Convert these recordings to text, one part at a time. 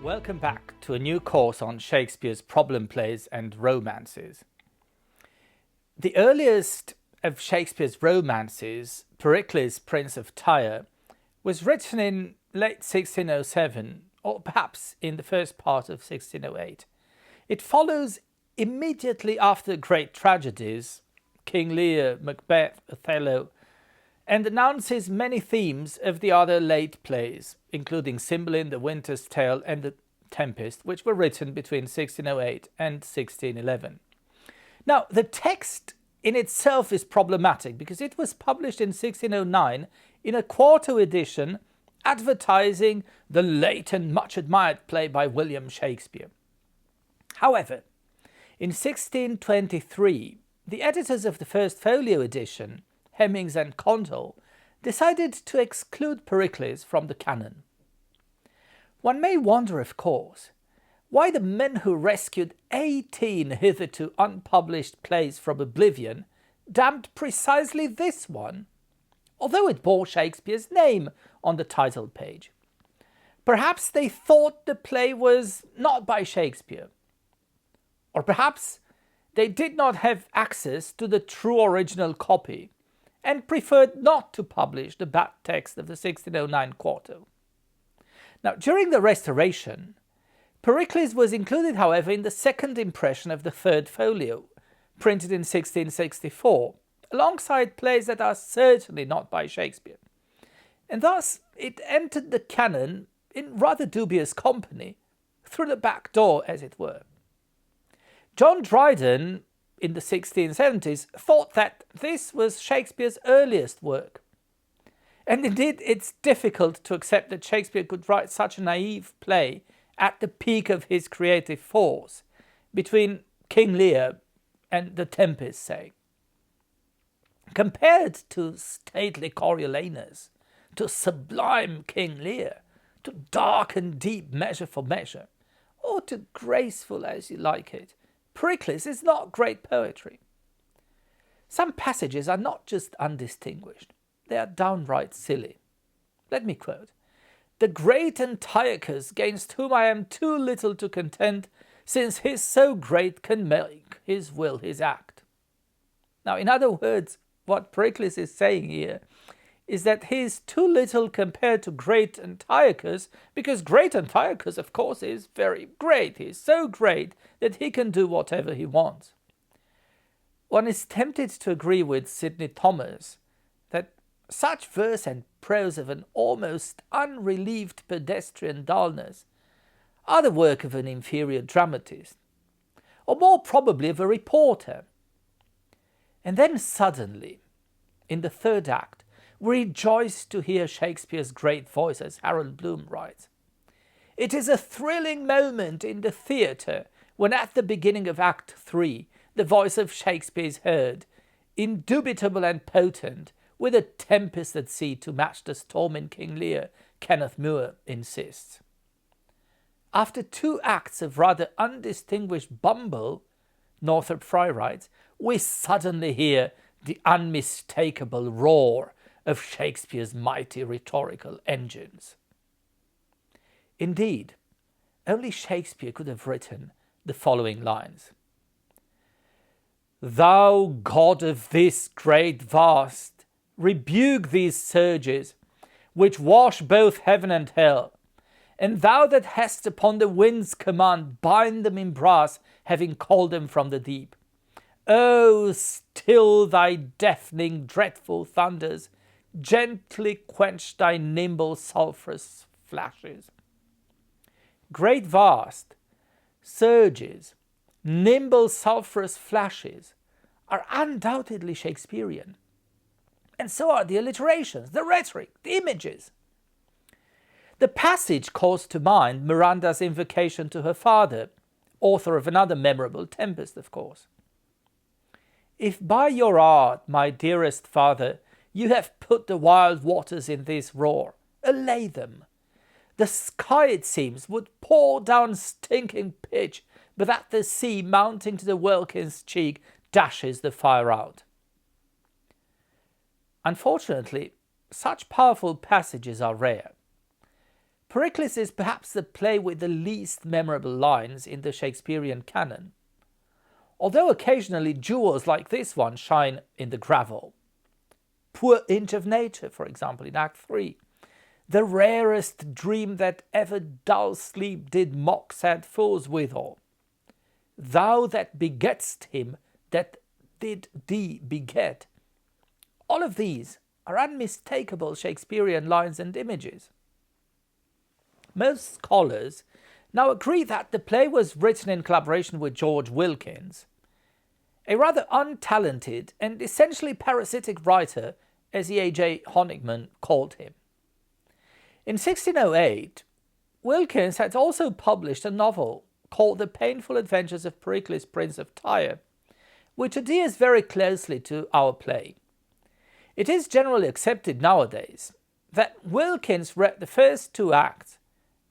Welcome back to a new course on Shakespeare's problem plays and romances. The earliest of Shakespeare's romances, Pericles, Prince of Tyre, was written in late 1607, or perhaps in the first part of 1608. It follows immediately after great tragedies, King Lear, Macbeth, Othello, and announces many themes of the other late plays, including Cymbeline, The Winter's Tale, and The Tempest, which were written between 1608 and 1611. Now, the text in itself is problematic because it was published in 1609 in a quarto edition advertising the late and much admired play by William Shakespeare. However, in 1623, the editors of the first folio edition, Hemmings and Condell, decided to exclude Pericles from the canon. One may wonder, of course, why the men who rescued 18 hitherto unpublished plays from oblivion damned precisely this one, although it bore Shakespeare's name on the title page. Perhaps they thought the play was not by Shakespeare, or perhaps they did not have access to the true original copy and preferred not to publish the bad text of the 1609 quarto. Now, during the Restoration, Pericles was included, however, in the second impression of the third folio, printed in 1664, alongside plays that are certainly not by Shakespeare. And thus, it entered the canon in rather dubious company, through the back door, as it were. John Dryden, in the 1670s, thought that this was Shakespeare's earliest work. And indeed, it's difficult to accept that Shakespeare could write such a naive play at the peak of his creative force, between King Lear and The Tempest, say. Compared to stately Coriolanus, to sublime King Lear, to dark and deep Measure for Measure, or to graceful As You Like It, Pericles is not great poetry. Some passages are not just undistinguished, they are downright silly. Let me quote: "The great Antiochus, gainst whom I am too little to contend, since his so great can make his will his act." Now, in other words, what Pericles is saying here is that he is too little compared to great Antiochus, because great Antiochus, of course, is very great. He is so great that he can do whatever he wants. One is tempted to agree with Sidney Thomas that such verse and prose of an almost unrelieved pedestrian dullness are the work of an inferior dramatist, or more probably of a reporter. And then suddenly, in the third act, we rejoice to hear Shakespeare's great voice, as Harold Bloom writes. It is a thrilling moment in the theatre when at the beginning of Act 3 the voice of Shakespeare is heard, indubitable and potent, with a tempest at sea to match the storm in King Lear, Kenneth Moore insists. After 2 acts of rather undistinguished bumble, Northrop Frye writes, we suddenly hear the unmistakable roar of Shakespeare's mighty rhetorical engines. Indeed, only Shakespeare could have written the following lines: "Thou God of this great vast, rebuke these surges, which wash both heaven and hell, and thou that hast upon the wind's command bind them in brass, having called them from the deep. O still thy deafening dreadful thunders, gently quench thy nimble sulphurous flashes." Great vast, surges, nimble sulphurous flashes are undoubtedly Shakespearean. And so are the alliterations, the rhetoric, the images. The passage calls to mind Miranda's invocation to her father, author of another memorable Tempest, of course. "If by your art, my dearest father, you have put the wild waters in this roar, allay them. The sky, it seems, would pour down stinking pitch, but that the sea, mounting to the welkin's cheek, dashes the fire out." Unfortunately, such powerful passages are rare. Pericles is perhaps the play with the least memorable lines in the Shakespearean canon, although occasionally jewels like this one shine in the gravel. Poor inch of nature, for example, in Act 3. The rarest dream that ever dull sleep did mock sad fools withal. Thou that begetst him that did thee beget. All of these are unmistakable Shakespearean lines and images. Most scholars now agree that the play was written in collaboration with George Wilkins, a rather untalented and essentially parasitic writer, as E.A.J. Honigman called him. In 1608, Wilkins had also published a novel called The Painful Adventures of Pericles, Prince of Tyre, which adheres very closely to our play. It is generally accepted nowadays that Wilkins read the first 2 acts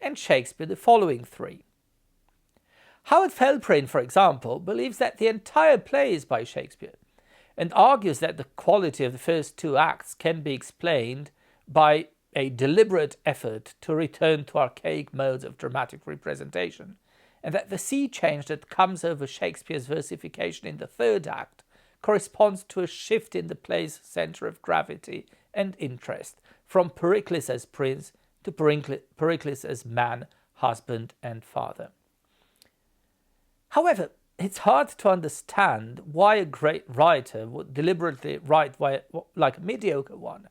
and Shakespeare the following 3. Howard Felprin, for example, believes that the entire play is by Shakespeare and argues that the quality of the first 2 acts can be explained by a deliberate effort to return to archaic modes of dramatic representation, and that the sea change that comes over Shakespeare's versification in the 3rd act corresponds to a shift in the play's centre of gravity and interest from Pericles as prince to Pericles as man, husband and father. However, it's hard to understand why a great writer would deliberately write like a mediocre one,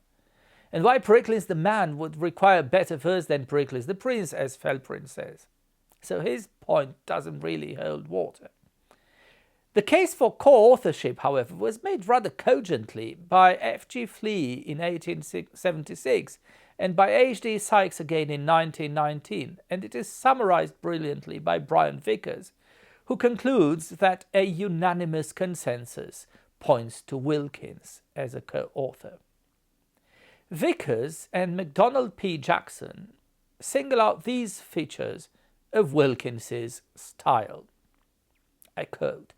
and why Pericles the man would require better verse than Pericles the prince, as Felprin says. So his point doesn't really hold water. The case for co-authorship, however, was made rather cogently by F.G. Flea in 1876 and by H.D. Sykes again in 1919, and it is summarized brilliantly by Brian Vickers, who concludes that a unanimous consensus points to Wilkins as a co-author. Vickers and MacDonald P. Jackson single out these features of Wilkins's style. I quote,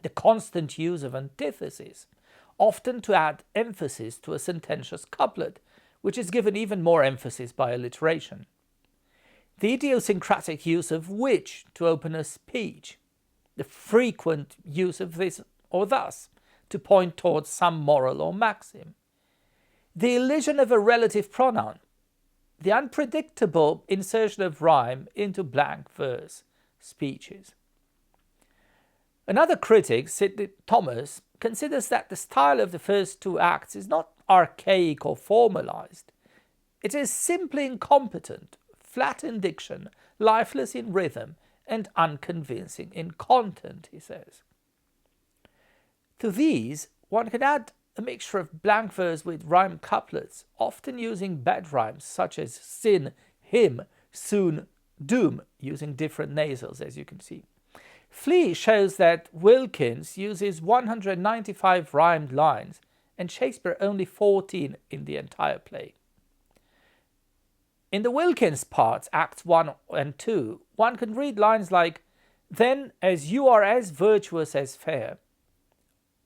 "The constant use of antithesis, often to add emphasis to a sententious couplet, which is given even more emphasis by alliteration. The idiosyncratic use of which to open a speech, the frequent use of this or thus to point towards some moral or maxim, the elision of a relative pronoun, the unpredictable insertion of rhyme into blank verse speeches." Another critic, Sidney Thomas, considers that the style of the first 2 acts is not archaic or formalized. It is simply incompetent, flat in diction, lifeless in rhythm, and unconvincing in content, he says. To these, one can add a mixture of blank verse with rhyme couplets, often using bad rhymes such as sin, him, soon, doom, using different nasals, as you can see. Flea shows that Wilkins uses 195 rhymed lines and Shakespeare only 14 in the entire play. In the Wilkins parts, Acts 1 and 2, one can read lines like, "Then as you are as virtuous as fair,"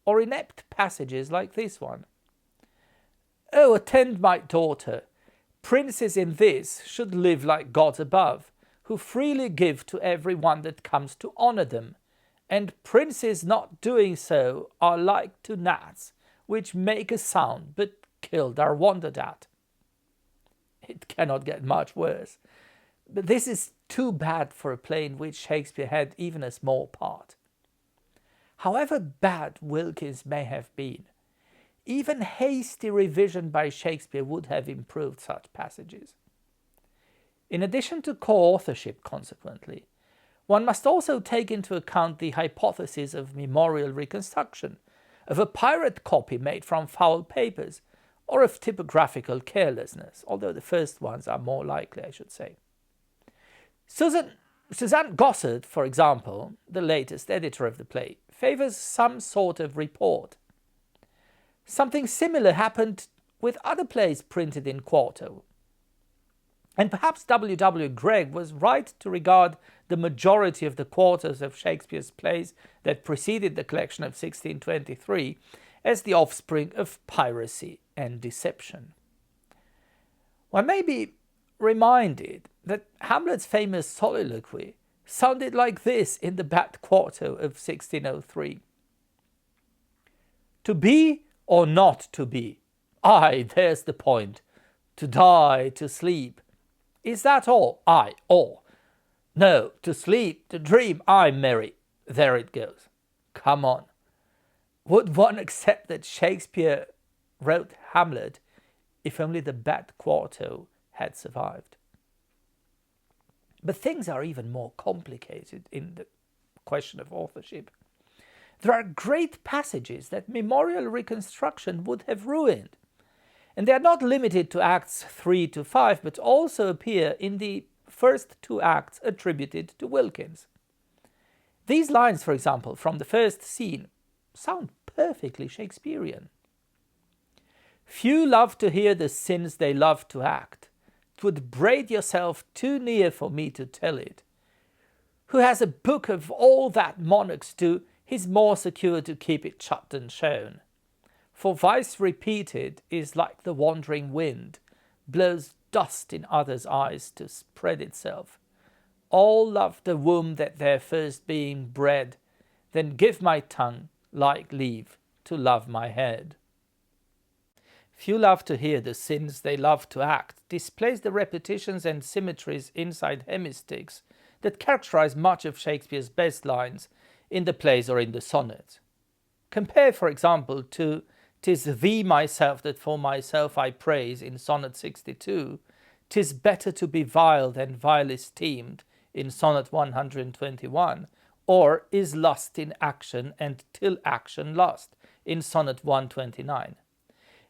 or inept passages like this one. "Oh, attend my daughter, princes in this should live like gods above, who freely give to every one that comes to honour them, and princes not doing so are like to gnats, which make a sound, but killed are wondered at." It cannot get much worse. But this is too bad for a play in which Shakespeare had even a small part. However bad Wilkins may have been, even hasty revision by Shakespeare would have improved such passages. In addition to co-authorship, consequently, one must also take into account the hypothesis of memorial reconstruction, of a pirate copy made from foul papers, or of typographical carelessness, although the first ones are more likely, I should say. Suzanne Gossard, for example, the latest editor of the play, favours some sort of report. Something similar happened with other plays printed in quarto. And perhaps W. W. Gregg was right to regard the majority of the quartos of Shakespeare's plays that preceded the collection of 1623 as the offspring of piracy and deception. One may be reminded that Hamlet's famous soliloquy sounded like this in the Bad Quarto of 1603. To be or not to be? Aye, there's the point. To die, to sleep. Is that all? Aye, all. No, to sleep, to dream, aye, merry. There it goes. Come on. Would one accept that Shakespeare wrote Hamlet if only the Bad Quarto had survived? But things are even more complicated in the question of authorship. There are great passages that memorial reconstruction would have ruined. And they are not limited to Acts 3 to 5, but also appear in the first two acts attributed to Wilkins. These lines, for example, from the first scene, sound perfectly Shakespearean. Few love to hear the sins they love to act. 'Twould braid yourself too near for me to tell it. Who has a book of all that monarchs do, he's more secure to keep it shut than shown. For vice repeated is like the wandering wind, blows dust in others' eyes to spread itself. All love the womb that their first being bred, then give my tongue like leave to love my head. Few love to hear the sins they love to act displays the repetitions and symmetries inside hemistichs that characterize much of Shakespeare's best lines in the plays or in the sonnets. Compare, for example, to "'Tis thee myself that for myself I praise" in Sonnet 62, "'Tis better to be vile than vile esteemed" in Sonnet 121, or "Is lust in action and till action lust" in Sonnet 129.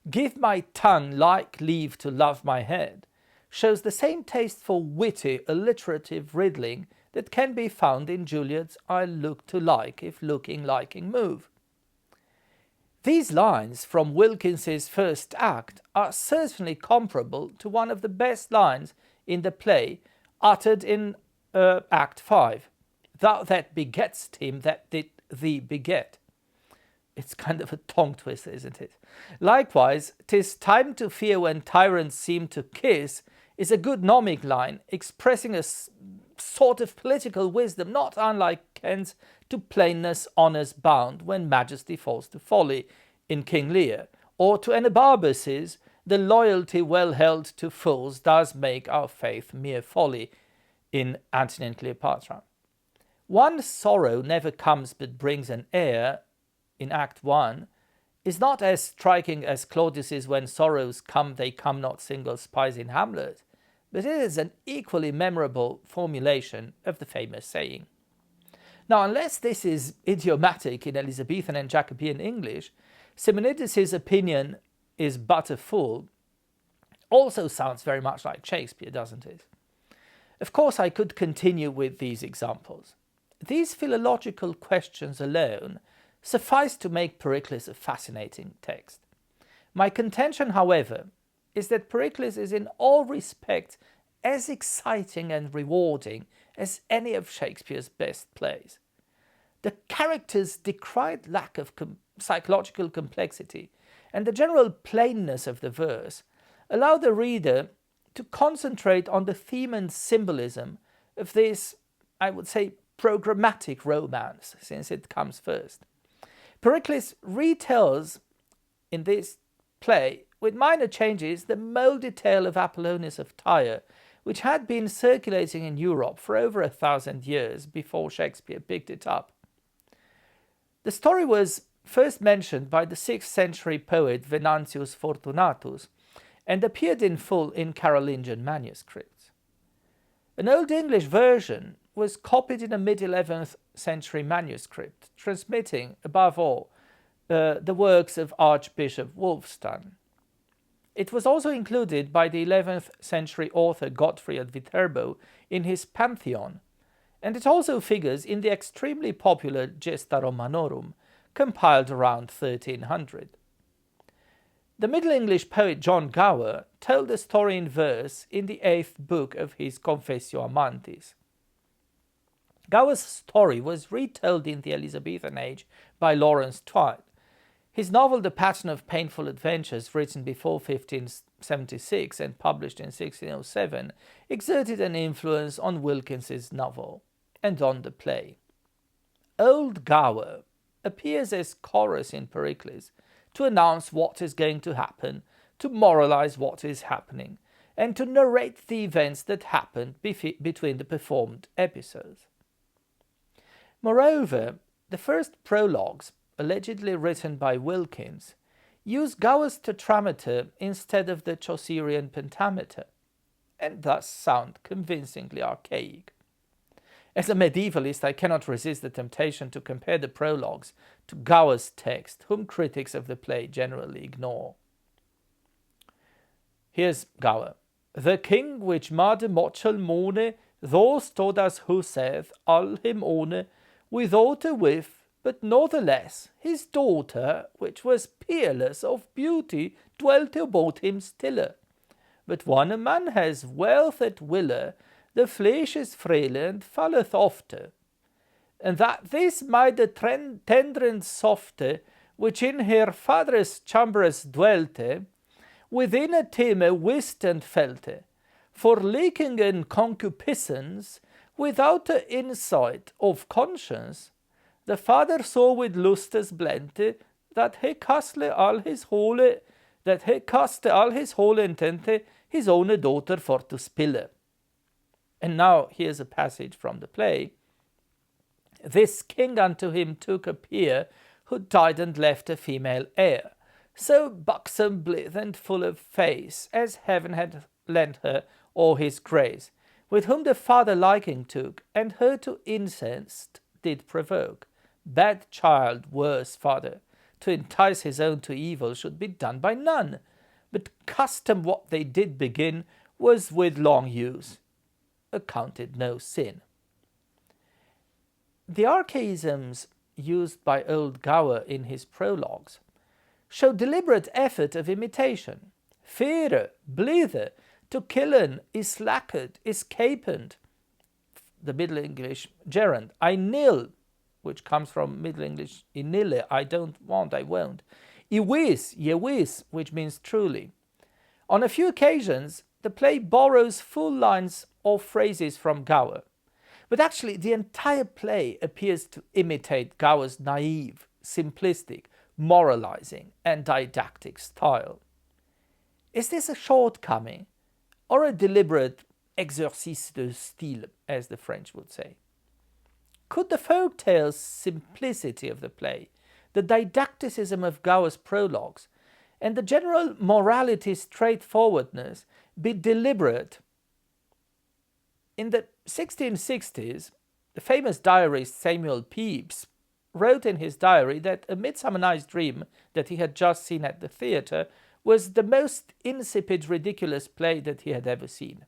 "Give my tongue like leave to love my head" shows the same taste for witty, alliterative riddling that can be found in Juliet's "I look to like if looking liking move." These lines from Wilkins's first act are certainly comparable to one of the best lines in the play uttered in Act 5, "Thou that begetst him that did thee beget." It's kind of a tongue twister, isn't it? Likewise, "'Tis time to fear when tyrants seem to kiss" is a good gnomic line expressing a sort of political wisdom not unlike Kent's "to plainness honour's bound when majesty falls to folly" in King Lear, or to Anabarbus's "the loyalty well held to fools does make our faith mere folly" in Antony and Cleopatra. "One sorrow never comes but brings an heir" in Act 1 is not as striking as Claudius's "when sorrows come they come not single spies" in Hamlet, but it is an equally memorable formulation of the famous saying. Now, unless this is idiomatic in Elizabethan and Jacobean English, Simonides' opinion "is but a fool" also sounds very much like Shakespeare, doesn't it? Of course, I could continue with these examples. These philological questions alone suffice to make Pericles a fascinating text. My contention, however, is that Pericles is in all respects as exciting and rewarding as any of Shakespeare's best plays. The characters' decried lack of psychological complexity and the general plainness of the verse allow the reader to concentrate on the theme and symbolism of this, I would say, programmatic romance, since it comes first. Pericles retells in this play, with minor changes, the mouldy tale of Apollonius of Tyre, which had been circulating in Europe for over 1,000 years before Shakespeare picked it up. The story was first mentioned by the 6th century poet Venantius Fortunatus and appeared in full in Carolingian manuscripts. An Old English version was copied in a mid-11th century manuscript, transmitting, above all, the works of Archbishop Wulfstan. It was also included by the 11th century author Godfrey of Viterbo in his Pantheon, and it also figures in the extremely popular Gesta Romanorum, compiled around 1300. The Middle English poet John Gower told the story in verse in the 8th book of his Confessio Amantis. Gower's story was retold in the Elizabethan age by Lawrence Twight. His novel The Pattern of Painful Adventures, written before 1576 and published in 1607, exerted an influence on Wilkins's novel and on the play. Old Gower appears as chorus in Pericles to announce what is going to happen, to moralize what is happening, and to narrate the events that happened between the performed episodes. Moreover, the first prologues, allegedly written by Wilkins, use Gower's tetrameter instead of the Chaucerian pentameter, and thus sound convincingly archaic. As a medievalist, I cannot resist the temptation to compare the prologues to Gower's text, whom critics of the play generally ignore. Here's Gower. The king which made mochel mone, those todas huseth all him one, without a whiff, but natheless his daughter, which was peerless of beauty, dwelt about him stille. But when a man has wealth at wille, the flesh is frail and falleth ofte. And that this made the tender and softe, which in her father's chambers dwelte, within a time wist and felte, for leaking in concupiscence, without a insight of conscience, the father saw with lustes blente, that he castle all his whole intente his own daughter for to spille. And now here's a passage from the play. This king unto him took a peer, who died and left a female heir, so buxom, blithe, and full of face, as heaven had lent her all his grace, with whom the father liking took, and her to incest did provoke. Bad child, worse father, to entice his own to evil should be done by none, but custom what they did begin was with long use, accounted no sin. The archaisms used by old Gower in his prologues show deliberate effort of imitation. Faire, blithe, to killen, is slacked, is capent, the Middle English gerund. I nil, which comes from Middle English inille, I don't want, I won't. I wis, ye wis, which means truly. On a few occasions, the play borrows full lines or phrases from Gower, but actually the entire play appears to imitate Gower's naive, simplistic, moralizing, and didactic style. Is this a shortcoming or a deliberate exercice de style, as the French would say? Could the folktale's simplicity of the play, the didacticism of Gower's prologues, and the general morality straightforwardness be deliberate? In the 1660s, the famous diarist Samuel Pepys wrote in his diary that A Midsummer Night's Dream that he had just seen at the theatre was the most insipid, ridiculous play that he had ever seen.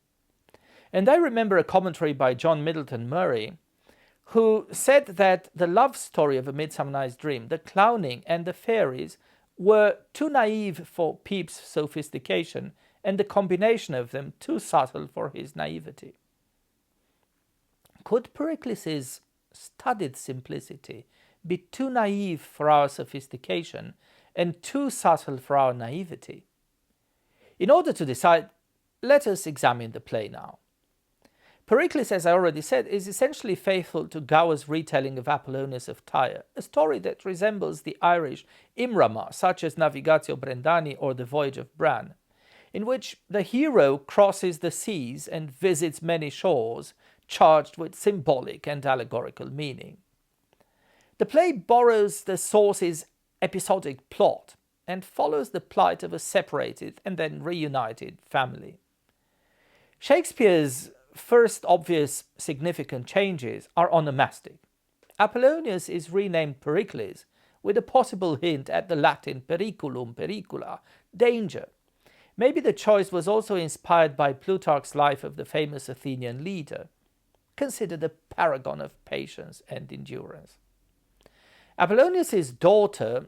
And I remember a commentary by John Middleton Murray, who said that the love story of A Midsummer Night's Dream, the clowning and the fairies, were too naive for Pepys' sophistication, and the combination of them too subtle for his naivety. Could Pericles' studied simplicity be too naive for our sophistication and too subtle for our naivety? In order to decide, let us examine the play now. Pericles, as I already said, is essentially faithful to Gower's retelling of Apollonius of Tyre, a story that resembles the Irish Imrama, such as Navigatio Brendani or The Voyage of Bran, in which the hero crosses the seas and visits many shores, charged with symbolic and allegorical meaning. The play borrows the source's episodic plot and follows the plight of a separated and then reunited family. Shakespeare's first obvious significant changes are onomastic. Apollonius is renamed Pericles, with a possible hint at the Latin periculum, pericula, danger. Maybe the choice was also inspired by Plutarch's life of the famous Athenian leader, considered a paragon of patience and endurance. Apollonius' daughter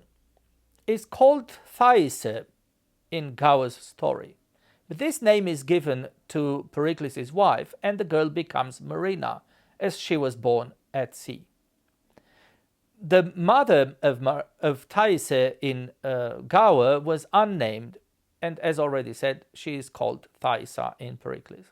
is called Thaise in Gower's story, but this name is given to Pericles' wife, and the girl becomes Marina, as she was born at sea. The mother of Tyre in Gower was unnamed, and as already said, she is called Thaisa in Pericles.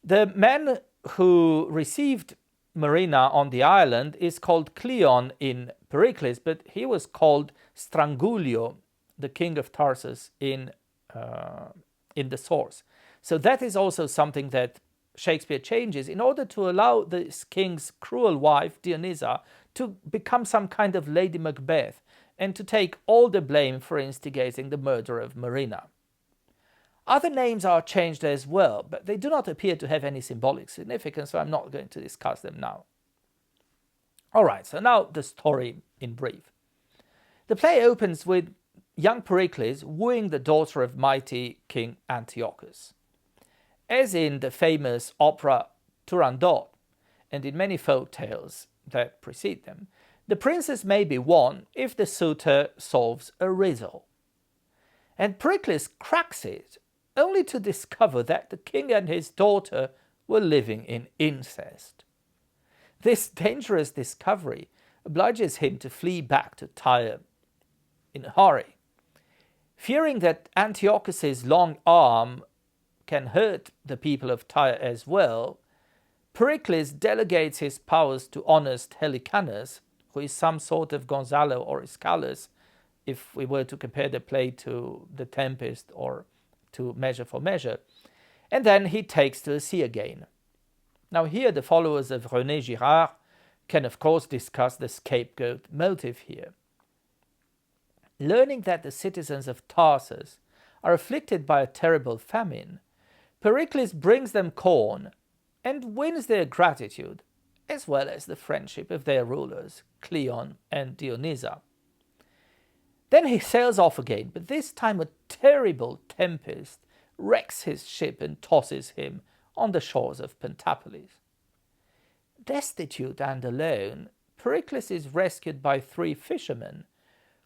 The man who received Marina on the island is called Cleon in Pericles, but he was called Strangulio, the king of Tarsus, in the source. So that is also something that Shakespeare changes in order to allow this king's cruel wife, Dionysa, to become some kind of Lady Macbeth and to take all the blame for instigating the murder of Marina. Other names are changed as well, but they do not appear to have any symbolic significance, so I'm not going to discuss them now. Alright, so now the story in brief. The play opens with young Pericles wooing the daughter of mighty King Antiochus. As in the famous opera Turandot, and in many folk tales that precede them, the princess may be won if the suitor solves a riddle. And Pericles cracks it, only to discover that the king and his daughter were living in incest. This dangerous discovery obliges him to flee back to Tyre in a hurry. Fearing that Antiochus's long arm can hurt the people of Tyre as well, Pericles delegates his powers to honest Helicanus, who is some sort of Gonzalo or Ischalus, if we were to compare the play to The Tempest or to Measure for Measure, and then he takes to the sea again. Now here the followers of René Girard can of course discuss the scapegoat motive here. Learning that the citizens of Tarsus are afflicted by a terrible famine, Pericles brings them corn and wins their gratitude, as well as the friendship of their rulers, Cleon and Dionysa. Then he sails off again, but this time a terrible tempest wrecks his ship and tosses him on the shores of Pentapolis. Destitute and alone, Pericles is rescued by 3 fishermen,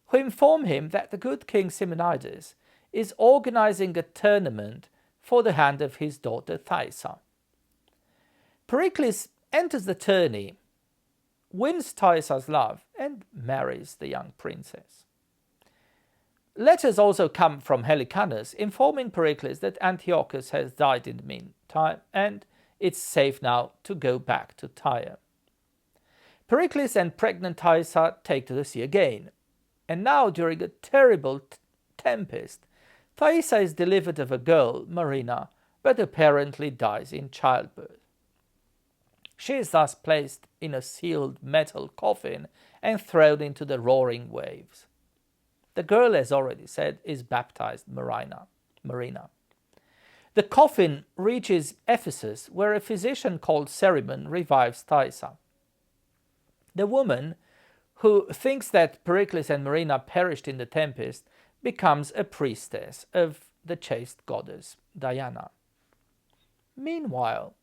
who inform him that the good king Simonides is organizing a tournament for the hand of his daughter Thaisa. Pericles enters the tourney, wins Thaisa's love, and marries the young princess. Letters also come from Helicanus informing Pericles that Antiochus has died in the meantime and it's safe now to go back to Tyre. Pericles and pregnant Thaisa take to the sea again, and now during a terrible tempest, Thaisa is delivered of a girl, Marina, but apparently dies in childbirth. She is thus placed in a sealed metal coffin and thrown into the roaring waves. The girl, as already said, is baptized Marina. The coffin reaches Ephesus, where a physician called Cerimon revives Thaisa. The woman, who thinks that Pericles and Marina perished in the tempest, becomes a priestess of the chaste goddess Diana. Meanwhile,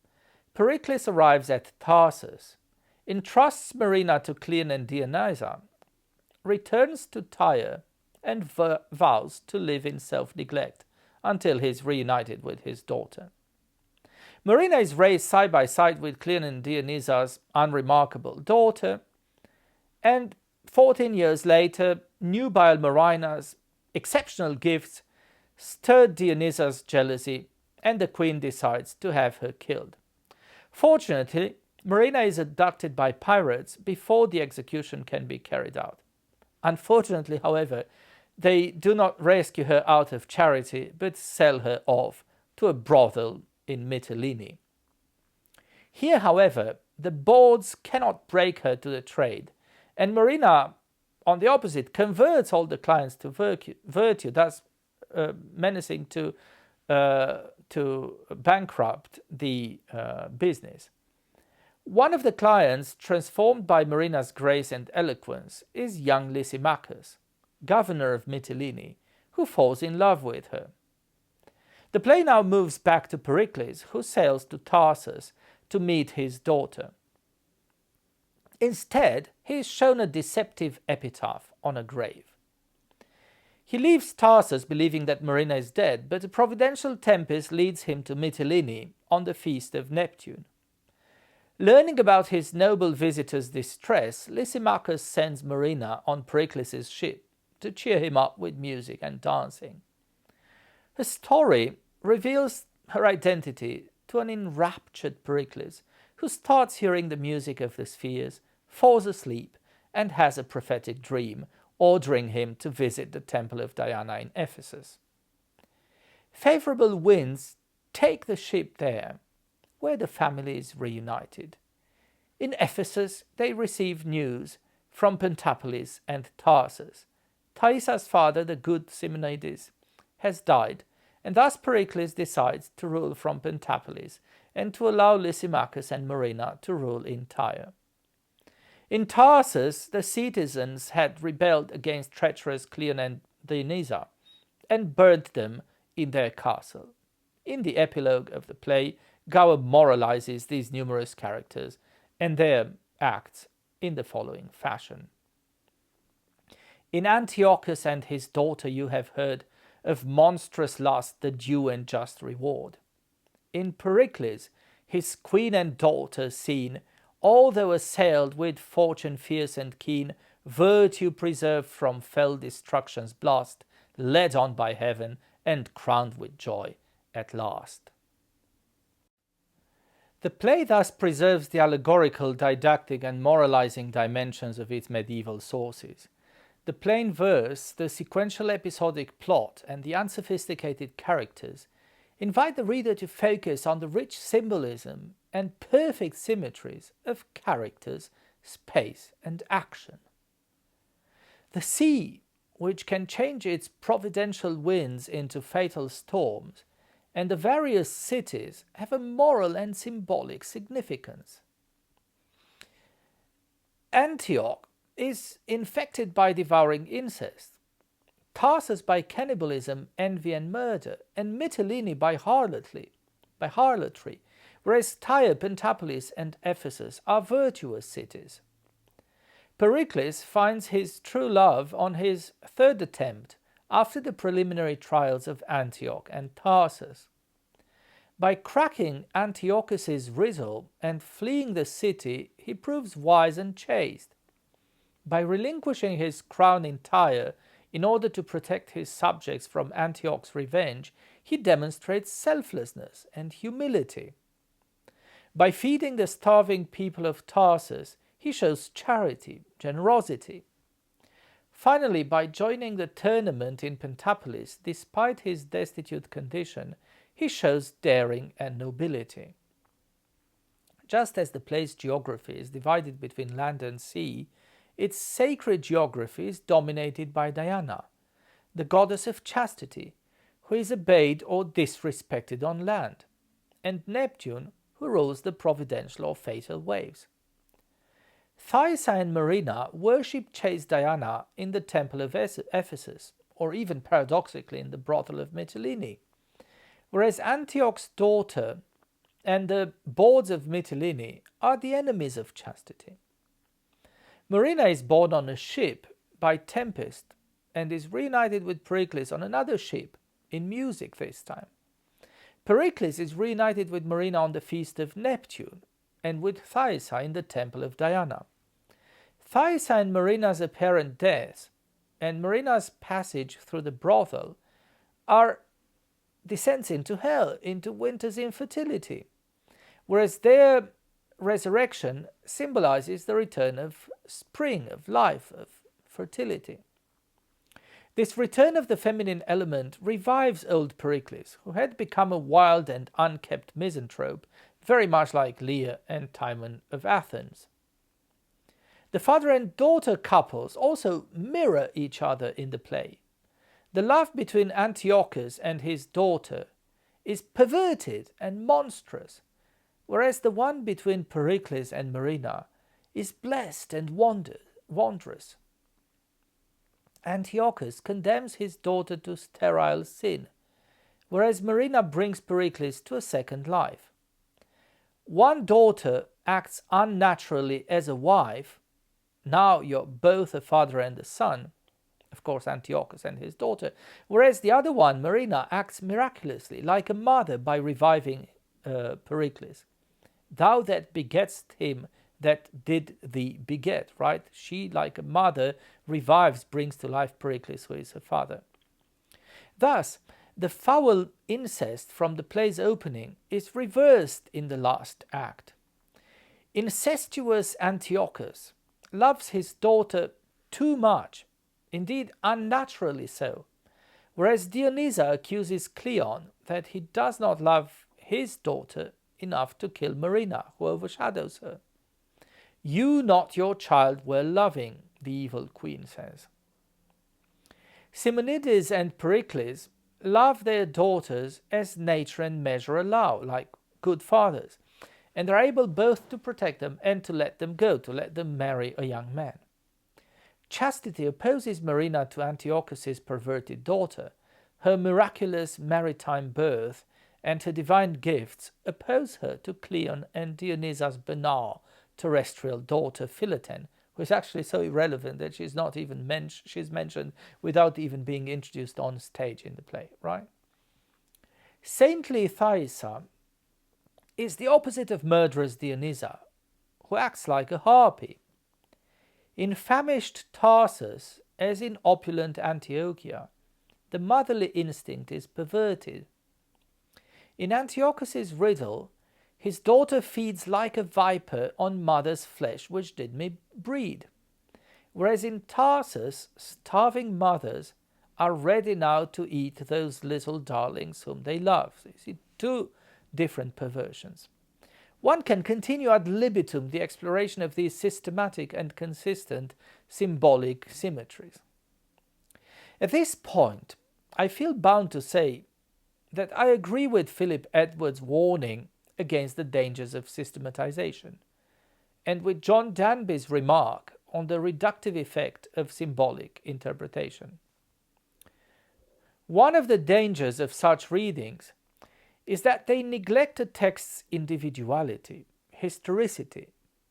Pericles arrives at Tarsus, entrusts Marina to Cleon and Dionysa, returns to Tyre, and vows to live in self-neglect until he is reunited with his daughter. Marina is raised side by side with Cleon and Dionysa's unremarkable daughter, and 14 years later, nubile Marina's exceptional gifts stirred Dionysa's jealousy, and the queen decides to have her killed. Fortunately, Marina is abducted by pirates before the execution can be carried out. Unfortunately, however, they do not rescue her out of charity, but sell her off to a brothel in Mytilene. Here, however, the bawds cannot break her to the trade, and Marina, on the opposite, converts all the clients to virtue, thus menacing to bankrupt the business. One of the clients, transformed by Marina's grace and eloquence, is young Lysimachus, governor of Mytilene, who falls in love with her. The play now moves back to Pericles, who sails to Tarsus to meet his daughter. Instead, he is shown a deceptive epitaph on a grave. He leaves Tarsus believing that Marina is dead, but a providential tempest leads him to Mytilene on the feast of Neptune. Learning about his noble visitor's distress, Lysimachus sends Marina on Pericles' ship to cheer him up with music and dancing. Her story reveals her identity to an enraptured Pericles, who starts hearing the music of the spheres, falls asleep, and has a prophetic dream, ordering him to visit the temple of Diana in Ephesus. Favorable winds take the ship there, where the family is reunited. In Ephesus, they receive news from Pentapolis and Tarsus. Thaisa's father, the good Simonides, has died, and thus Pericles decides to rule from Pentapolis and to allow Lysimachus and Marina to rule in Tyre. In Tarsus, the citizens had rebelled against treacherous Cleon and Dionysa and burned them in their castle. In the epilogue of the play, Gower moralizes these numerous characters and their acts in the following fashion. In Antiochus and his daughter you have heard of monstrous lust, the due and just reward. In Pericles, his queen and daughter seen, although assailed with fortune fierce and keen, virtue preserved from fell destruction's blast, led on by heaven and crowned with joy at last. The play thus preserves the allegorical, didactic and moralizing dimensions of its medieval sources. The plain verse, the sequential episodic plot, and the unsophisticated characters invite the reader to focus on the rich symbolism and perfect symmetries of characters, space, and action. The sea, which can change its providential winds into fatal storms, and the various cities have a moral and symbolic significance. Antioch is infected by devouring incest, Tarsus by cannibalism, envy and murder, and Mytilene by harlotry, whereas Tyre, Pentapolis and Ephesus are virtuous cities. Pericles finds his true love on his third attempt after the preliminary trials of Antioch and Tarsus. By cracking Antiochus's riddle and fleeing the city, he proves wise and chaste. By relinquishing his crown in Tyre in order to protect his subjects from Antioch's revenge, he demonstrates selflessness and humility. By feeding the starving people of Tarsus, he shows charity, generosity. Finally, by joining the tournament in Pentapolis, despite his destitute condition, he shows daring and nobility. Just as the play's geography is divided between land and sea, its sacred geography is dominated by Diana, the goddess of chastity, who is obeyed or disrespected on land, and Neptune, who rules the providential or fatal waves. Thaisa and Marina worship chaste Diana in the temple of Ephesus, or even paradoxically in the brothel of Mytilene, whereas Antioch's daughter and the boards of Mytilene are the enemies of chastity. Marina is born on a ship by tempest and is reunited with Pericles on another ship, in music this time. Pericles is reunited with Marina on the feast of Neptune and with Thaisa in the temple of Diana. Thaisa and Marina's apparent death and Marina's passage through the brothel are descents into hell, into winter's infertility, whereas their resurrection symbolizes the return of spring, of life, of fertility. This return of the feminine element revives old Pericles, who had become a wild and unkept misanthrope, very much like Lear and Timon of Athens. The father and daughter couples also mirror each other in the play. The love between Antiochus and his daughter is perverted and monstrous, whereas the one between Pericles and Marina is blessed and wondrous. Antiochus condemns his daughter to sterile sin, whereas Marina brings Pericles to a second life. One daughter acts unnaturally as a wife. Now you're both a father and a son, of course Antiochus and his daughter, whereas the other one, Marina, acts miraculously like a mother by reviving Pericles. Thou that begetst him that did thee beget, right? She, like a mother, revives, brings to life Pericles, who is her father. Thus, the foul incest from the play's opening is reversed in the last act. Incestuous Antiochus loves his daughter too much, indeed unnaturally so, whereas Dionysa accuses Cleon that he does not love his daughter enough to kill Marina, who overshadows her. You not your child were loving, the evil queen says. Simonides and Pericles love their daughters as nature and measure allow, like good fathers, and are able both to protect them and to let them go, to let them marry a young man. Chastity opposes Marina to Antiochus's perverted daughter. Her miraculous maritime birth and her divine gifts oppose her to Cleon and Dionysa's banal terrestrial daughter Philoten, who is actually so irrelevant that she's not even she's mentioned without even being introduced on stage in the play, right? Saintly Thaisa is the opposite of murderous Dionysa, who acts like a harpy. In famished Tarsus, as in opulent Antiochia, the motherly instinct is perverted. In Antiochus's riddle, his daughter feeds like a viper on mother's flesh which did me breed, whereas in Tarsus, starving mothers are ready now to eat those little darlings whom they love. So you see two different perversions. One can continue ad libitum the exploration of these systematic and consistent symbolic symmetries. At this point, I feel bound to say that I agree with Philip Edwards' warning against the dangers of systematization, and with John Danby's remark on the reductive effect of symbolic interpretation. One of the dangers of such readings is that they neglect a text's individuality, historicity,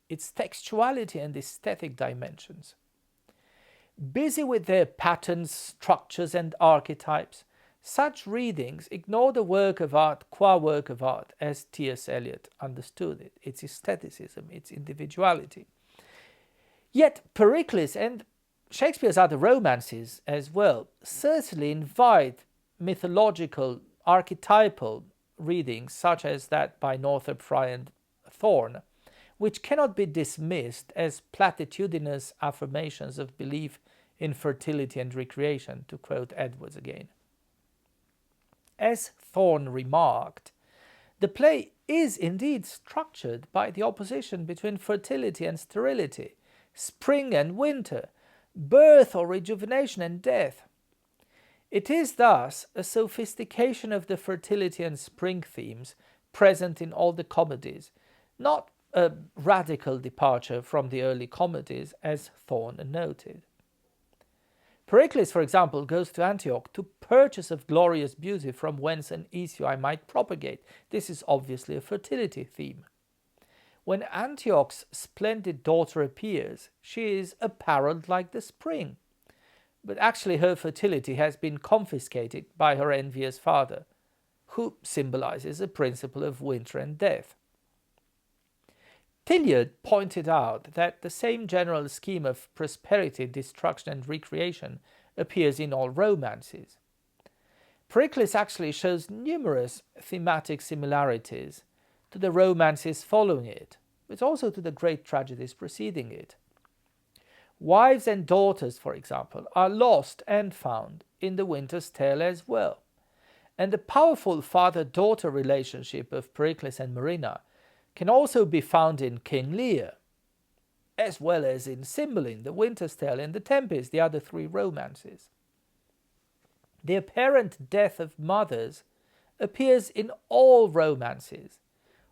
its textuality and aesthetic dimensions. Busy with their patterns, structures, and archetypes, such readings ignore the work of art qua work of art, as T.S. Eliot understood it, its aestheticism, its individuality. Yet Pericles and Shakespeare's other romances as well certainly invite mythological, archetypal readings such as that by Northrop Frye and Thorne, which cannot be dismissed as platitudinous affirmations of belief in fertility and recreation, to quote Edwards again. As Thorne remarked, the play is indeed structured by the opposition between fertility and sterility, spring and winter, birth or rejuvenation and death. It is thus a sophistication of the fertility and spring themes present in all the comedies, not a radical departure from the early comedies, as Thorne noted. Pericles, for example, goes to Antioch to purchase of glorious beauty from whence an issue I might propagate. This is obviously a fertility theme. When Antioch's splendid daughter appears, she is apparelled like the spring, but actually her fertility has been confiscated by her envious father, who symbolizes a principle of winter and death. Tilliard pointed out that the same general scheme of prosperity, destruction, and recreation appears in all romances. Pericles actually shows numerous thematic similarities to the romances following it, but also to the great tragedies preceding it. Wives and daughters, for example, are lost and found in The Winter's Tale as well, and the powerful father-daughter relationship of Pericles and Marina can also be found in King Lear, as well as in Cymbeline, The Winter's Tale, and The Tempest, the other three romances. The apparent death of mothers appears in all romances,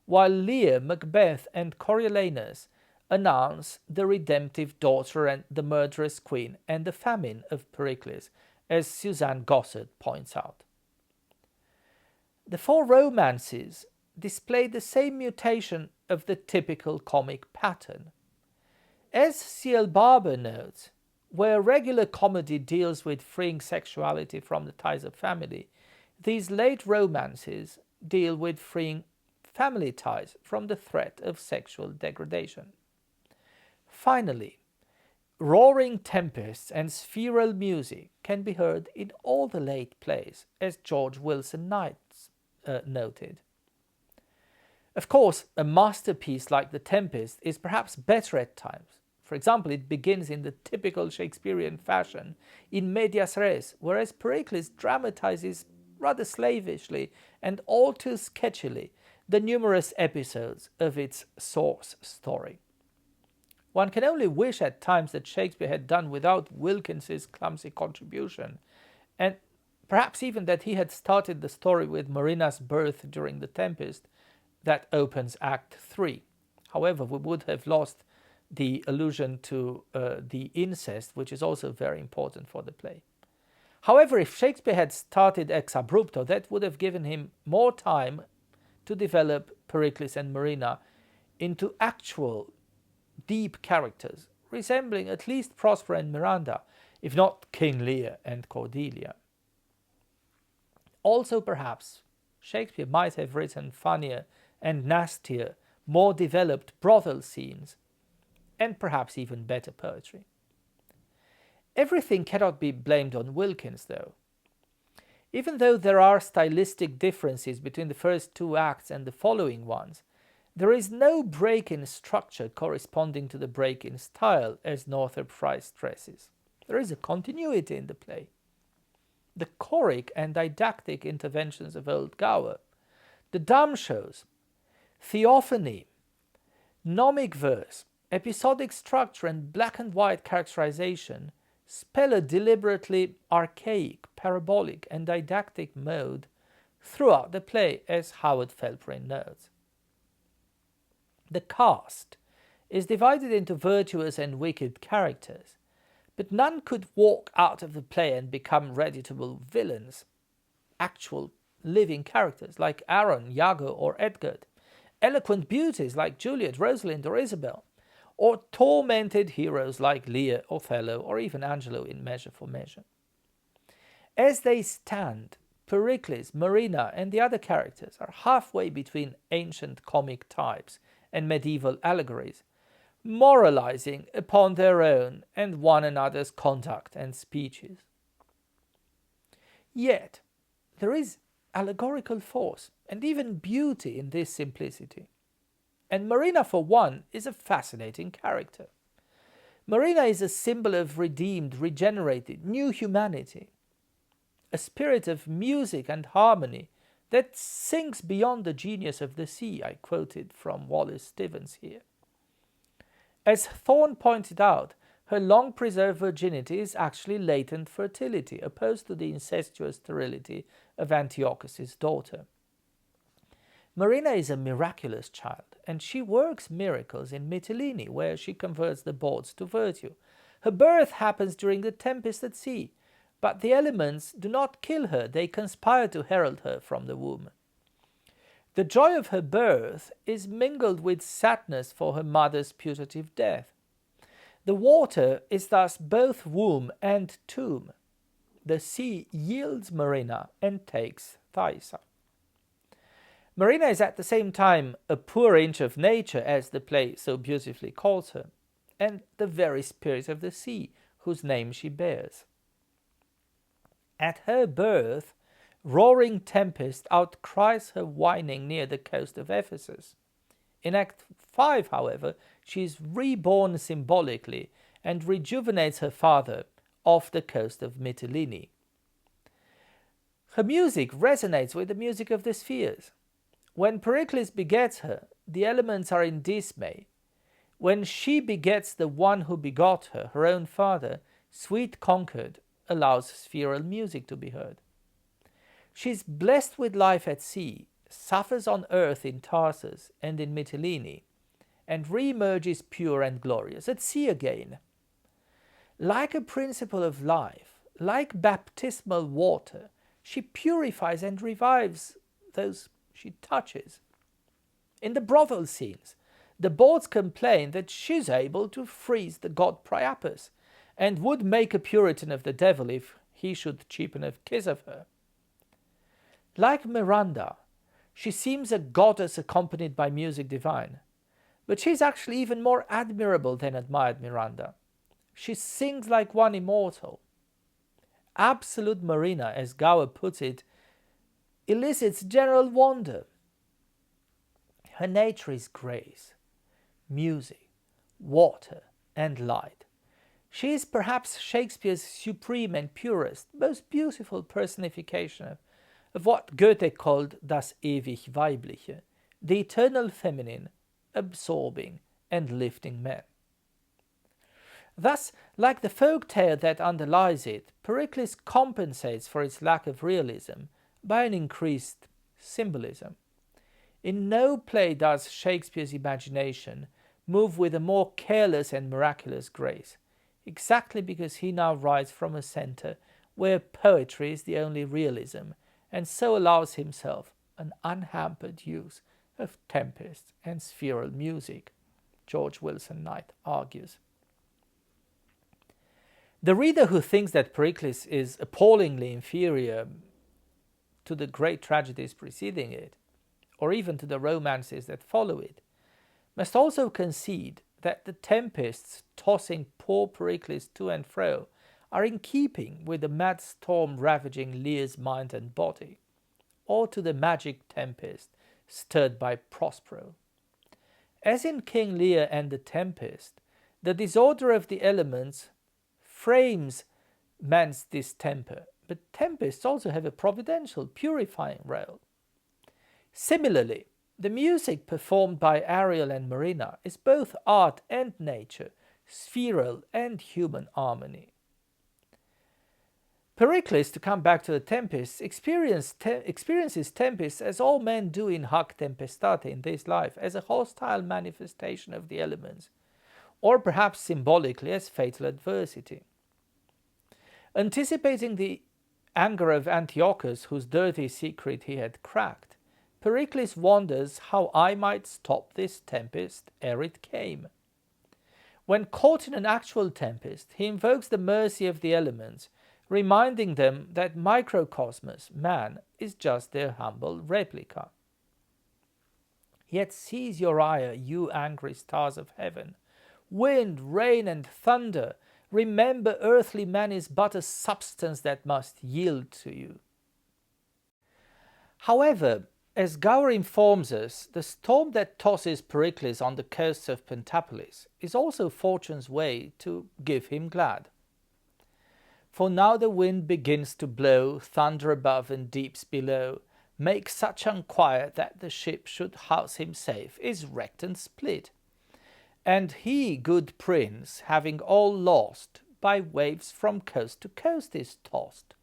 while Lear, Macbeth, and Coriolanus announce the redemptive daughter and the murderous queen and the famine of Pericles, as Suzanne Gossard points out. The four romances display the same mutation of the typical comic pattern. As C.L. Barber notes, where regular comedy deals with freeing sexuality from the ties of family, these late romances deal with freeing family ties from the threat of sexual degradation. Finally, roaring tempests and spheral music can be heard in all the late plays, as George Wilson Knight noted. Of course, a masterpiece like The Tempest is perhaps better at times. For example, it begins in the typical Shakespearean fashion, in medias res, whereas Pericles dramatizes rather slavishly and all too sketchily the numerous episodes of its source story. One can only wish at times that Shakespeare had done without Wilkins's clumsy contribution, and perhaps even that he had started the story with Marina's birth during The Tempest that opens Act 3. However, we would have lost the allusion to the incest, which is also very important for the play. However, if Shakespeare had started ex abrupto, that would have given him more time to develop Pericles and Marina into actual deep characters, resembling at least Prosper and Miranda, if not King Lear and Cordelia. Also, perhaps, Shakespeare might have written funnier and nastier, more developed brothel scenes, and perhaps even better poetry. Everything cannot be blamed on Wilkins, though. Even though there are stylistic differences between the first two acts and the following ones, there is no break in structure corresponding to the break in style, as Northrop Frye stresses. There is a continuity in the play. The choric and didactic interventions of Old Gower, the dumb shows, theophany, nomic verse, episodic structure, and black and white characterization spell a deliberately archaic, parabolic, and didactic mode throughout the play, as Howard Felprin notes. The cast is divided into virtuous and wicked characters, but none could walk out of the play and become reputable villains, actual living characters like Aaron, Iago, or Edgar, eloquent beauties like Juliet, Rosalind, or Isabel, or tormented heroes like Lear, Othello, or even Angelo in Measure for Measure. As they stand, Pericles, Marina, and the other characters are halfway between ancient comic types and medieval allegories, moralizing upon their own and one another's conduct and speeches. Yet, there is allegorical force and even beauty in this simplicity. And Marina, for one, is a fascinating character. Marina is a symbol of redeemed, regenerated, new humanity, a spirit of music and harmony that sinks beyond the genius of the sea, I quoted from Wallace Stevens here. As Thorne pointed out, her long-preserved virginity is actually latent fertility, opposed to the incestuous sterility of Antiochus's daughter. Marina is a miraculous child, and she works miracles in Mytilene, where she converts the bawds to virtue. Her birth happens during the tempest at sea, but the elements do not kill her, they conspire to herald her from the womb. The joy of her birth is mingled with sadness for her mother's putative death. The water is thus both womb and tomb. The sea yields Marina and takes Thaisa. Marina is at the same time a poor inch of nature, as the play so beautifully calls her, and the very spirit of the sea, whose name she bears. At her birth, roaring tempest outcries her whining near the coast of Ephesus. In Act 5, however, she is reborn symbolically and rejuvenates her father off the coast of Mytilene. Her music resonates with the music of the spheres. When Pericles begets her, the elements are in dismay. When she begets the one who begot her, her own father, sweet concord allows spheral music to be heard. She is blessed with life at sea, suffers on earth in Tarsus and in Mytilene, and re-emerges pure and glorious at sea again. Like a principle of life, like baptismal water, she purifies and revives those she touches. In the brothel scenes, the bawds complain that she's able to freeze the god Priapus, and would make a Puritan of the devil if he should cheapen a kiss of her. Like Miranda, She seems a goddess accompanied by music divine. But she's actually even more admirable than admired Miranda. She sings like one immortal. Absolute Marina, as Gower puts it, elicits general wonder. Her nature is grace, music, water, and light. She is perhaps Shakespeare's supreme and purest, most beautiful personification of what Goethe called das ewig Weibliche, the eternal feminine, absorbing and lifting man. Thus, like the folk tale that underlies it, Pericles compensates for its lack of realism by an increased symbolism. In no play does Shakespeare's imagination move with a more careless and miraculous grace, exactly because he now writes from a centre where poetry is the only realism, and so allows himself an unhampered use of tempest and spheral music, George Wilson Knight argues. The reader who thinks that Pericles is appallingly inferior to the great tragedies preceding it, or even to the romances that follow it, must also concede that the tempests tossing poor Pericles to and fro are in keeping with the mad storm ravaging Lear's mind and body, or to the magic tempest stirred by Prospero. As in King Lear and the Tempest, the disorder of the elements frames man's distemper, but tempests also have a providential, purifying role. Similarly, the music performed by Ariel and Marina is both art and nature, spheral and human harmony. Pericles, to come back to the Tempests, experiences tempests as all men do in Hac Tempestate in this life, as a hostile manifestation of the elements, or perhaps symbolically as fatal adversity. Anticipating the anger of Antiochus, whose dirty secret he had cracked, Pericles wonders how I might stop this tempest ere it came. When caught in an actual tempest, he invokes the mercy of the elements, reminding them that microcosmos, man, is just their humble replica. Yet cease your ire, you angry stars of heaven. Wind, rain, and thunder, remember earthly man is but a substance that must yield to you. However, as Gower informs us, the storm that tosses Pericles on the coasts of Pentapolis is also fortune's way to give him glad. For now the wind begins to blow, thunder above and deeps below, make such unquiet that the ship should house him safe, is wrecked and split. And he, good prince, having all lost, by waves from coast to coast is tossed.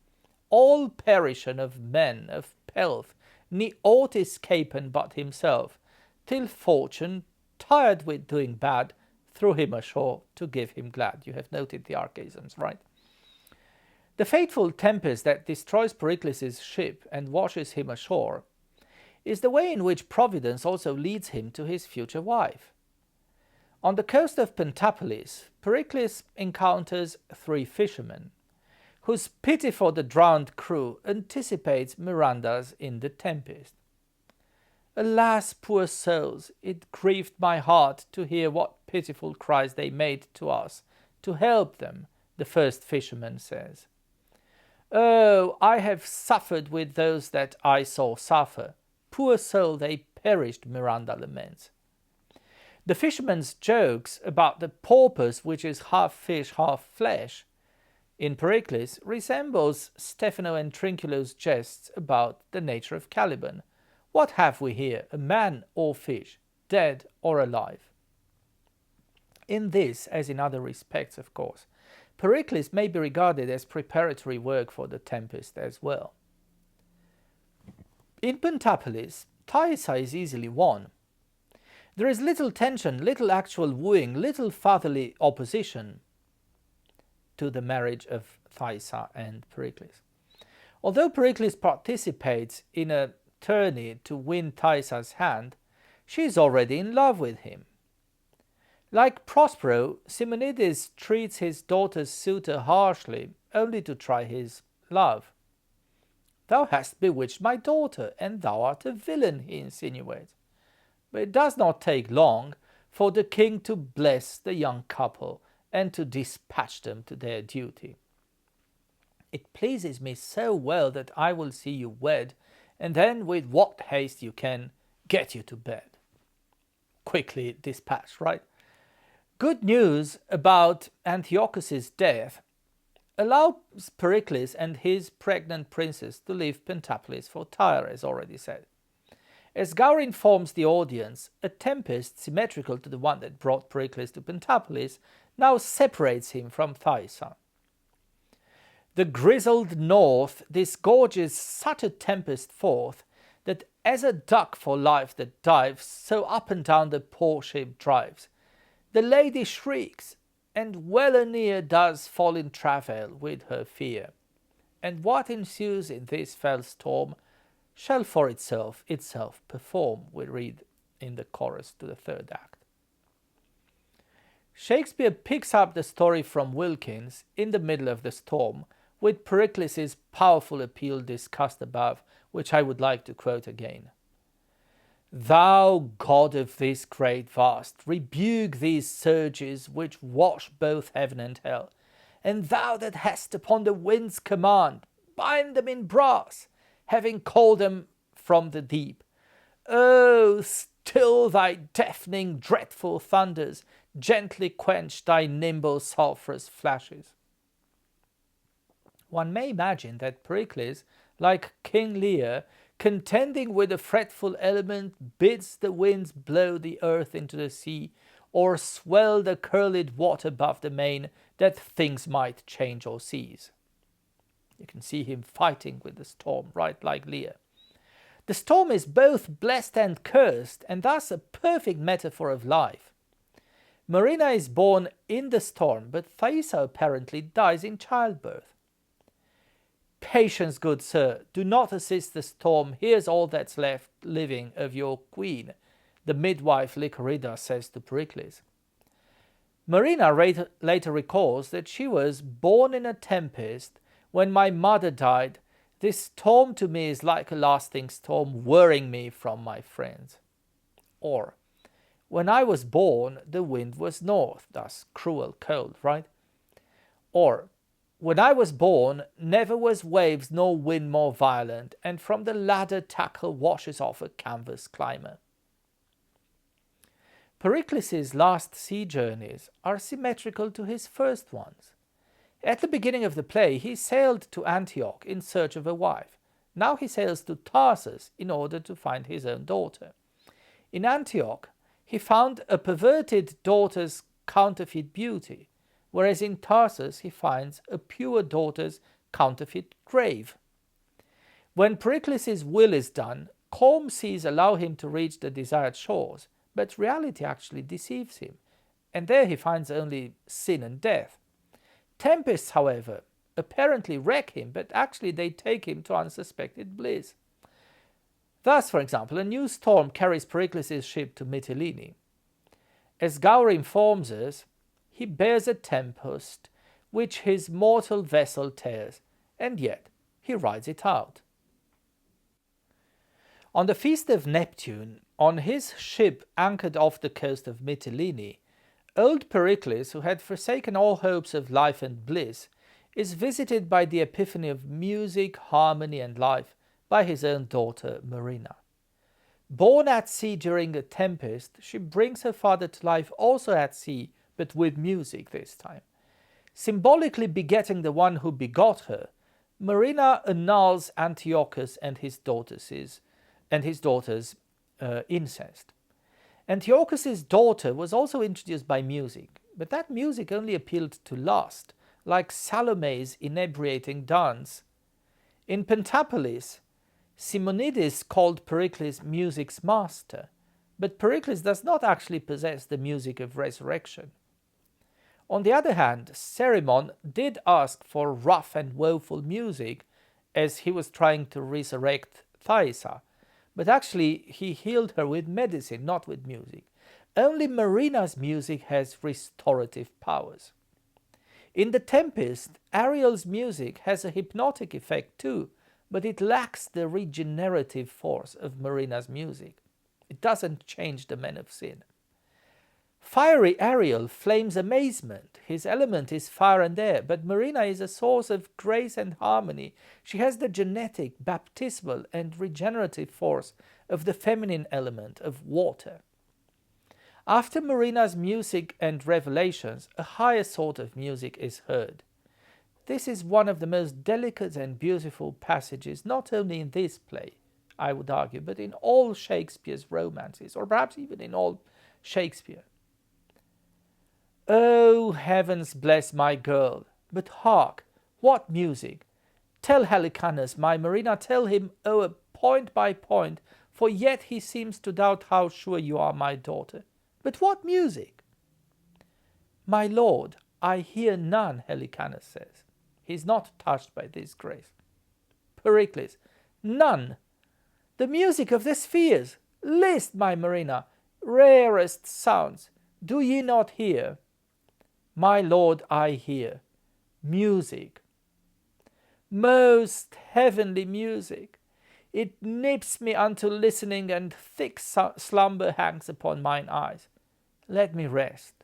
All perishen of men, of pelf, ne aught escapen but himself, till fortune, tired with doing bad, threw him ashore to give him glad. You have noted the archaisms, right? The fateful tempest that destroys Pericles' ship and washes him ashore is the way in which Providence also leads him to his future wife. On the coast of Pentapolis, Pericles encounters 3 fishermen, whose pity for the drowned crew anticipates Miranda's in the Tempest. Alas, poor souls, it grieved my heart to hear what pitiful cries they made to us to help them, the first fisherman says. Oh, I have suffered with those that I saw suffer. Poor soul, they perished, Miranda laments. The fisherman's jokes about the porpoise, which is half fish, half flesh, in Pericles, resembles Stephano and Trinculo's jests about the nature of Caliban. What have we here, a man or fish, dead or alive? In this, as in other respects, of course, Pericles may be regarded as preparatory work for the Tempest as well. In Pentapolis, Thaisa is easily won. There is little tension, little actual wooing, little fatherly opposition to the marriage of Thaisa and Pericles. Although Pericles participates in a tourney to win Thaisa's hand, she is already in love with him. Like Prospero, Simonides treats his daughter's suitor harshly, only to try his love. "Thou hast bewitched my daughter, and thou art a villain," he insinuates. But it does not take long for the king to bless the young couple and to dispatch them to their duty. "It pleases me so well that I will see you wed, and then with what haste you can, get you to bed." Quickly dispatched, right? Good news about Antiochus's death allows Pericles and his pregnant princess to leave Pentapolis for Tyre, as already said. As Gower informs the audience, a tempest symmetrical to the one that brought Pericles to Pentapolis now separates him from Thaisa. The grizzled north disgorges such a tempest forth that as a duck for life that dives, so up and down the poor ship drives. The lady shrieks, and well anear does fall in travail with her fear. And what ensues in this fell storm shall for itself perform, we read in the chorus to the third act. Shakespeare picks up the story from Wilkins in the middle of the storm, with Pericles' powerful appeal discussed above, which I would like to quote again. "Thou God of this great vast, rebuke these surges which wash both heaven and hell, and thou that hast upon the wind's command, bind them in brass, having called them from the deep. Oh, still thy deafening dreadful thunders, gently quench thy nimble sulphurous flashes." One may imagine that Pericles, like King Lear, contending with a fretful element, bids the winds blow the earth into the sea, or swell the curled water above the main, that things might change or cease. You can see him fighting with the storm, right, like Lear. The storm is both blessed and cursed, and thus a perfect metaphor of life. Marina is born in the storm, but Thaisa apparently dies in childbirth. "Patience, good sir, do not assist the storm, here's all that's left living of your queen," the midwife Lycorida says to Pericles. Marina later recalls that she was born in a tempest. "When my mother died, this storm to me is like a lasting storm, worrying me from my friends." Or, "When I was born, the wind was north," thus cruel cold, right? Or, "When I was born, never was waves nor wind more violent, and from the ladder tackle washes off a canvas climber." Pericles' last sea journeys are symmetrical to his first ones. At the beginning of the play, he sailed to Antioch in search of a wife. Now he sails to Tarsus in order to find his own daughter. In Antioch, he found a perverted daughter's counterfeit beauty, whereas in Tarsus he finds a pure daughter's counterfeit grave. When Pericles' will is done, calm seas allow him to reach the desired shores, but reality actually deceives him, and there he finds only sin and death. Tempests, however, apparently wreck him, but actually they take him to unsuspected bliss. Thus, for example, a new storm carries Pericles' ship to Mytilene. As Gower informs us, he bears a tempest which his mortal vessel tears, and yet he rides it out. On the feast of Neptune, on his ship anchored off the coast of Mytilene, old Pericles, who had forsaken all hopes of life and bliss, is visited by the epiphany of music, harmony, and life by his own daughter Marina. Born at sea during a tempest, she brings her father to life also at sea, but with music this time. Symbolically begetting the one who begot her, Marina annuls Antiochus and his daughter's incest. Antiochus's daughter was also introduced by music, but that music only appealed to lust, like Salome's inebriating dance. In Pentapolis, Simonides called Pericles music's master, but Pericles does not actually possess the music of resurrection. On the other hand, Cerimon did ask for rough and woeful music as he was trying to resurrect Thaisa, but actually he healed her with medicine, not with music. Only Marina's music has restorative powers. In The Tempest, Ariel's music has a hypnotic effect too, but it lacks the regenerative force of Marina's music. It doesn't change the man of sin. Fiery Ariel flames amazement. His element is fire and air, but Marina is a source of grace and harmony. She has the genetic, baptismal, and regenerative force of the feminine element of water. After Marina's music and revelations, a higher sort of music is heard. This is one of the most delicate and beautiful passages, not only in this play, I would argue, but in all Shakespeare's romances, or perhaps even in all Shakespeare. Oh, heavens bless my girl! But hark, what music! Tell Helicanus, my Marina, tell him o'er point by point, for yet he seems to doubt how sure you are my daughter. But what music? My lord, I hear none, Helicanus says. He is not touched by this grace. Pericles, none. The music of the spheres. List, my Marina, rarest sounds. Do ye not hear? My lord, I hear. Music. Most heavenly music. It nips me unto listening, and thick slumber hangs upon mine eyes. Let me rest.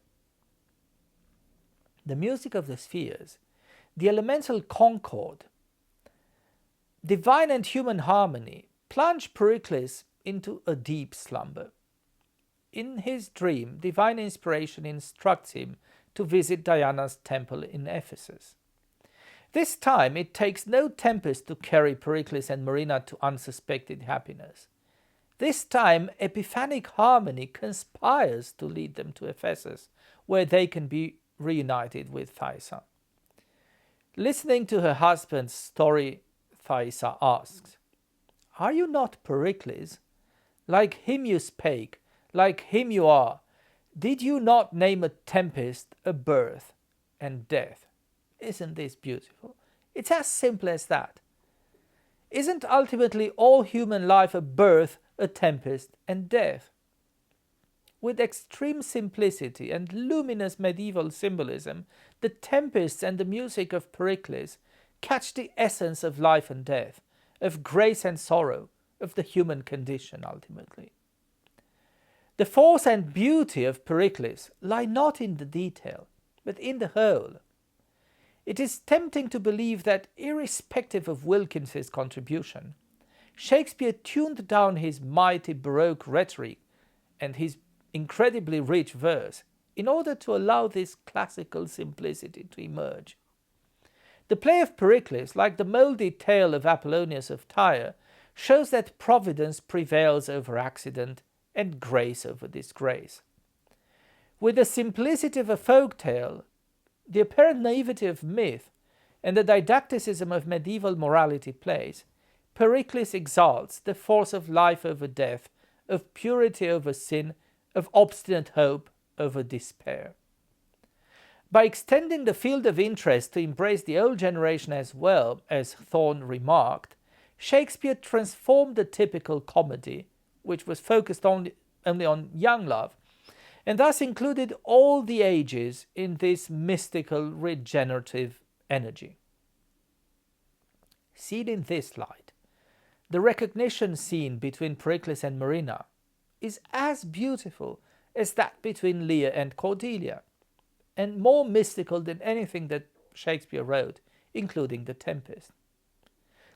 The music of the spheres, the elemental concord, divine and human harmony, plunge Pericles into a deep slumber. In his dream, divine inspiration instructs him to visit Diana's temple in Ephesus. This time it takes no tempest to carry Pericles and Marina to unsuspected happiness. This time epiphanic harmony conspires to lead them to Ephesus, where they can be reunited with Thaisa. Listening to her husband's story, Thaisa asks, "Are you not Pericles? Like him you spake, like him you are. Did you not name a tempest, a birth, and death?" Isn't this beautiful? It's as simple as that. Isn't ultimately all human life a birth, a tempest, and death? With extreme simplicity and luminous medieval symbolism, the tempests and the music of Pericles catch the essence of life and death, of grace and sorrow, of the human condition ultimately. The force and beauty of Pericles lie not in the detail, but in the whole. It is tempting to believe that, irrespective of Wilkins's contribution, Shakespeare tuned down his mighty Baroque rhetoric and his incredibly rich verse in order to allow this classical simplicity to emerge. The play of Pericles, like the mouldy tale of Apollonius of Tyre, shows that providence prevails over accident and grace over disgrace. With the simplicity of a folk tale, the apparent naivety of myth, and the didacticism of medieval morality plays, Pericles exalts the force of life over death, of purity over sin, of obstinate hope over despair. By extending the field of interest to embrace the old generation as well, as Thorne remarked, Shakespeare transformed the typical comedy, which was focused only on young love, and thus included all the ages in this mystical regenerative energy. Seen in this light, the recognition scene between Pericles and Marina is as beautiful as that between Lear and Cordelia, and more mystical than anything that Shakespeare wrote, including The Tempest.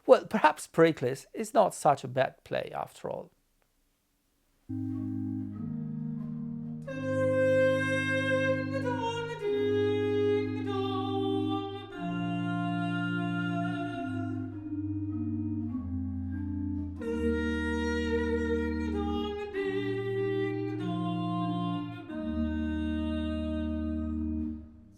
Well, perhaps Pericles is not such a bad play after all.